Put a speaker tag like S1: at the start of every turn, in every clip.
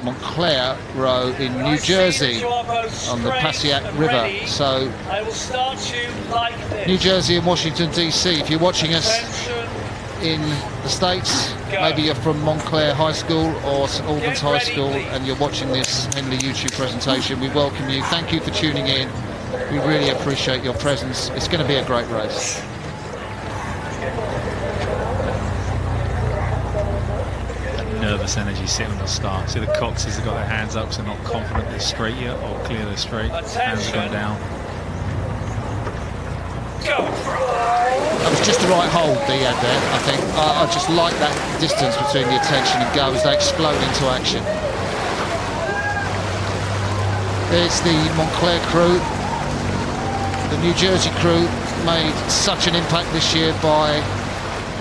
S1: Montclair Row in New Jersey on the Passaic River. So New Jersey and Washington DC, if you're watching us in the States, maybe you're from Montclair High School or St Albans High School and you're watching this Henley YouTube presentation, we welcome you. Thank you for tuning in. We really appreciate your presence. It's going to be a great race.
S2: Nervous energy sitting on the start. See the Coxes have got their hands up, so not confident they're straight yet, or clear they're straight. Hands are going down.
S1: That was just the right hold that he had there, I think. I just like that distance between the attention and go as they explode into action. There's the Montclair crew. The New Jersey crew made such an impact this year by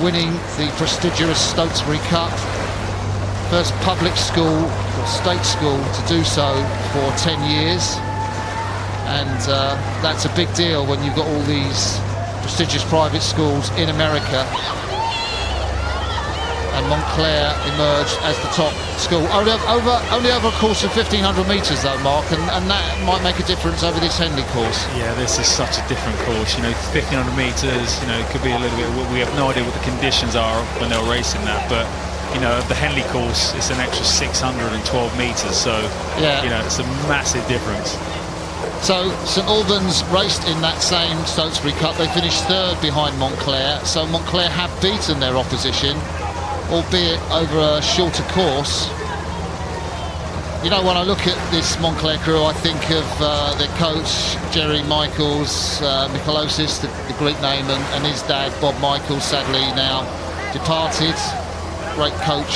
S1: winning the prestigious Stotesbury Cup. First public school or state school to do so for 10 years, and that's a big deal when you've got all these prestigious private schools in America, and Montclair emerged as the top school. Only over a course of 1,500 metres though, Mark, and that might make a difference over this Henley course. Yeah,
S2: this is such a different course, you know, 1,500 metres, you know, it could be a little bit, we have no idea what the conditions are when they're racing that, but you know, the Henley course, it's an extra 612 metres, so, yeah, you know, it's a massive difference.
S1: So, St Albans raced in that same Stotesbury Cup. They finished third behind Montclair, so Montclair have beaten their opposition, albeit over a shorter course. You know, when I look at this Montclair crew, I think of their coach, Jerry Michaels, Michalosis, the Greek name, and his dad, Bob Michaels, sadly now departed. Great coach,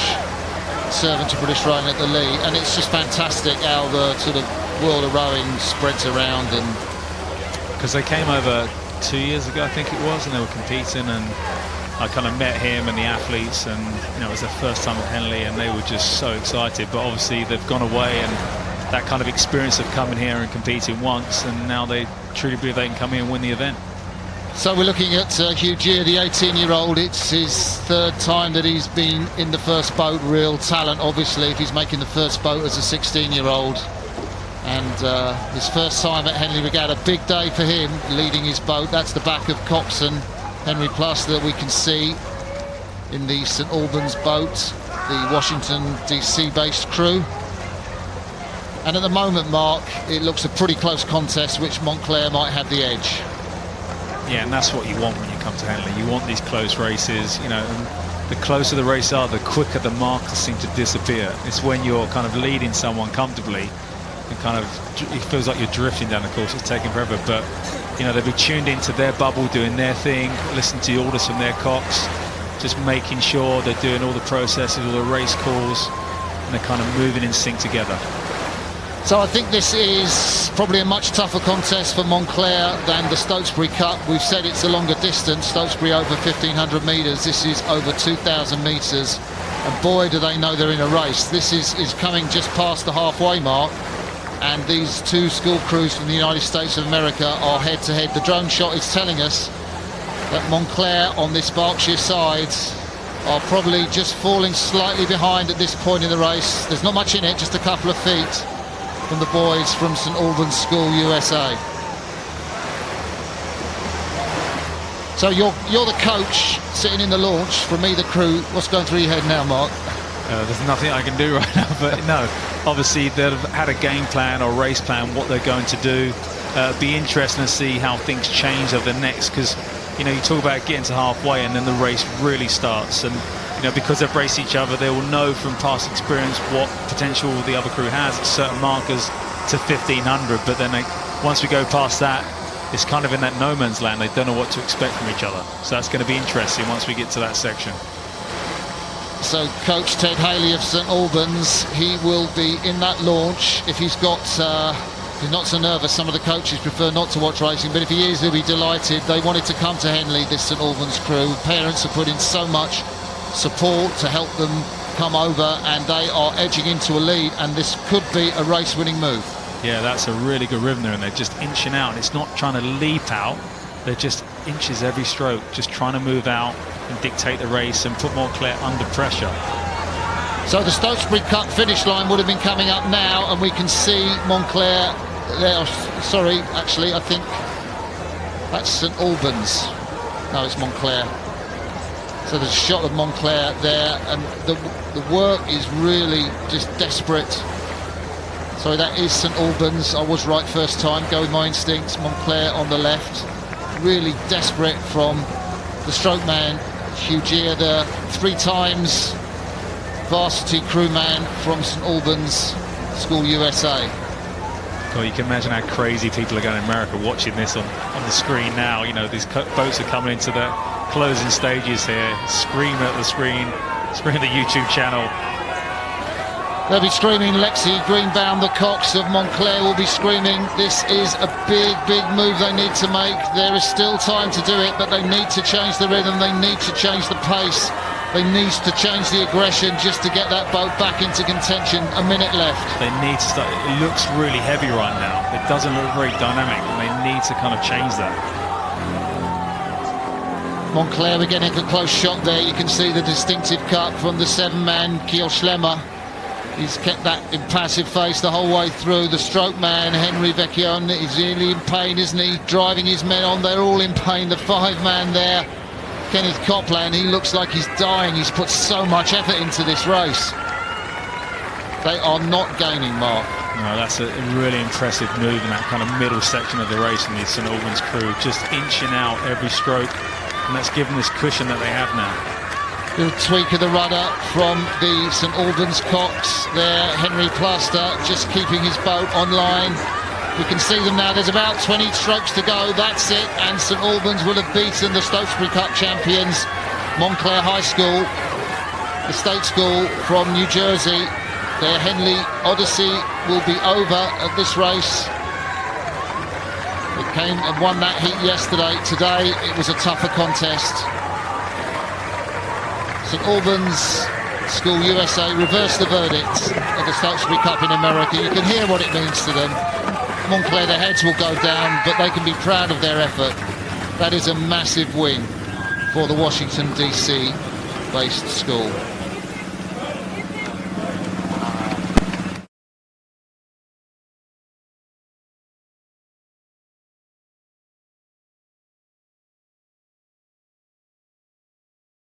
S1: servant to British rowing at the Lee, and it's just fantastic how the sort of world of rowing spreads around. And
S2: because they came over 2 years ago, I think it was, and they were competing, and I kind of met him and the athletes, and you know, it was their first time at Henley, and they were just so excited. But obviously they've gone away, and that kind of experience of coming here and competing once, and now they truly believe they can come here and win the event.
S1: So we're looking at Hugh Gear, the 18-year-old. It's his third time that he's been in the first boat. Real talent, obviously, if he's making the first boat as a 16-year-old. And his first time at Henley Regatta, big day for him, leading his boat. That's the back of Coxon, Henry Plus, that we can see in the St Albans boat, the Washington DC-based crew. And at the moment, Mark, it looks a pretty close contest, which Montclair might have the edge.
S2: Yeah, and that's what you want when you come to Henley. You want these close races, you know, and the closer the races are, the quicker the markers seem to disappear. It's when you're kind of leading someone comfortably and kind of, it feels like you're drifting down the course, it's taking forever, but, you know, they'll be tuned into their bubble, doing their thing, listening to the orders from their cocks, just making sure they're doing all the processes, all the race calls, and they're kind of moving in sync together.
S1: So I think this is probably a much tougher contest for Montclair than the Stotesbury Cup. We've said it's a longer distance, Stotesbury over 1,500 metres, this is over 2,000 metres, and boy do they know they're in a race. This is coming just past the halfway mark, and these two school crews from the United States of America are head to head. The drone shot is telling us that Montclair on this Berkshire side are probably just falling slightly behind at this point in the race. There's not much in it, just a couple of feet from the boys from St Albans School, USA. So you're the coach sitting in the launch. For me, the crew. What's going through your head now, Mark?
S2: There's nothing I can do right now, but no, obviously they've had a game plan or race plan, what they're going to do. Be interesting to see how things change over the next, because you know, you talk about getting to halfway and then the race really starts, and you know, because they've raced each other, they will know from past experience what potential the other crew has at certain markers to 1,500, but then once we go past that, it's kind of in that no man's land. They don't know what to expect from each other, so that's going to be interesting once we get to that section.
S1: So Coach Ted Haley of St Albans, he will be in that launch. If he's got he's not so nervous, some of the coaches prefer not to watch racing, but if he is, he'll be delighted. They wanted to come to Henley, this St Albans crew. Parents have put in so much support to help them come over, and they are edging into a lead, and this could be a race-winning move.
S2: Yeah, that's a really good rhythm there, and they're just inching out, and it's not trying to leap out, they're just inches every stroke, just trying to move out and dictate the race and put Montclair under pressure.
S1: So the Stokesbury Cup finish line would have been coming up now, and we can see Montclair there. Oh, sorry, actually, I think that's St Albans. No, it's Montclair. So there's a shot of Montclair there, and the work is really just desperate. Sorry, that is St Albans. I was right first time. Go with my instincts. Montclair on the left. Really desperate from the stroke man, Hugh Gear, the 3 times varsity crewman from St Albans School, USA.
S2: Well, you can imagine how crazy people are going in America watching this on the screen now. You know, these boats are coming into the closing stages here, screaming at the screen, screaming at the YouTube channel.
S1: They'll be screaming. Lexi Greenbaum, the cox of Montclair, will be screaming. This is a big, big move they need to make. There is still time to do it, but they need to change the rhythm. They need to change the pace. They need to change the aggression just to get that boat back into contention. A minute left.
S2: They need to start. It looks really heavy right now. It doesn't look very dynamic, and they need to kind of change that.
S1: Montclair, we're getting a close shot there. You can see the distinctive cut from the 7-man Kiel Schlemmer. He's kept that impassive face the whole way through. The stroke man, Henry Vecchione, is really in pain, isn't he? Driving his men on, they're all in pain. The 5-man there, Kenneth Copland, he looks like he's dying. He's put so much effort into this race. They are not gaining, Mark.
S2: No, that's a really impressive move in that kind of middle section of the race from the St Albans crew, just inching out every stroke, and that's given this cushion that they have now.
S1: Little tweak of the rudder from the St Albans cox there. Henry Plaster just keeping his boat online. We can see them now. There's about 20 strokes to go. That's it. And St Albans will have beaten the Stokesbury Cup champions, Montclair High School, the state school from New Jersey. Their Henley Odyssey will be over at this race. It came and won that heat yesterday. Today it was a tougher contest. St Albans School USA reversed the verdict of the Stokesbury Cup in America. You can hear what it means to them. Montclair, their heads will go down, but they can be proud of their effort. That is a massive win for the Washington, D.C. based school.